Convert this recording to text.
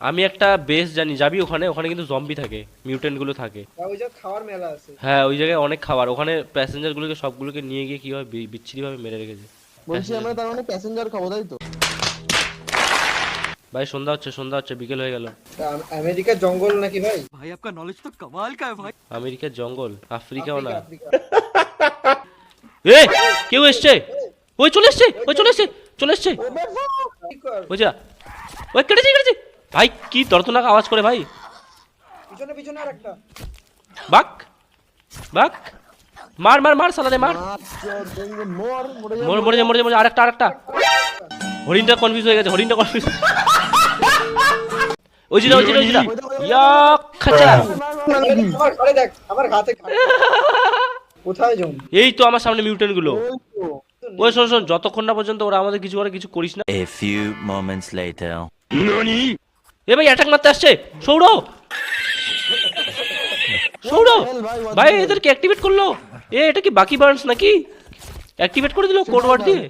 আমি একটা বেস জানি, যাবি ওখানে? ওখানে কিন্তু জম্বি থাকে, মিউটেন্ট গুলো থাকে। ওই যে খাওয়ার মেলা আছে। হ্যাঁ ওই জায়গায় অনেক খাবার, ওখানে প্যাসেঞ্জার গুলোকে সবগুলোকে নিয়ে গিয়ে কিভাবে বিচ্ছিরি ভাবে মেরে রেখেছে। বলছি আমরা তার মানে প্যাসেঞ্জার খাবো তাই তো? ভাই সন্ধ্যা হচ্ছে, সন্ধ্যা হচ্ছে, বিকেল হয়ে গেল। আমেরিকার জঙ্গল নাকি ভাই? भाई आपका नॉलेज तो कमाल का है भाई। আমেরিকার জঙ্গল, আফ্রিকাও না। আফ্রিকা। এ কেউ এসছে, ওই চলে এসছে, ওই চলে এসছে, চলে এসছে। কি কর? ওই যা, ওই কেটেছে কেটেছে। ভাই কি দর্দনাক আওয়াজ করে ভাই। পিছনে পিছনে আর একটা। বাক বাক, মার মার মার সালা দে, মার। মোর মরে মরে মরে যা, মরে যা, মরে যা। আরেকটা আরেকটা। হরিণটা কনফিউজ হয়ে গেছে, হরিণটা কনফিউজ। ওই জিরা ওই জিরা ওই জিরা। ইয়া খাচা। আমার ঘরে দেখ, আমার হাতে কোথায় জম? এই তো আমার সামনে মিউটেন্ট গুলো। ওই শোন শোন, যতক্ষণ না পর্যন্ত ওরা আমাদের কিছু করে কিছু করিস না। A few moments later. এ ভাই অ্যাটাক মারতে আসছে, সৌর সৌর। ভাই এদেরকে অ্যাক্টিভেট করলো। এটা কি বাকি বার্নস নাকি? অ্যাক্টিভেট করে দিল কোড ওয়ার্ড দিয়ে।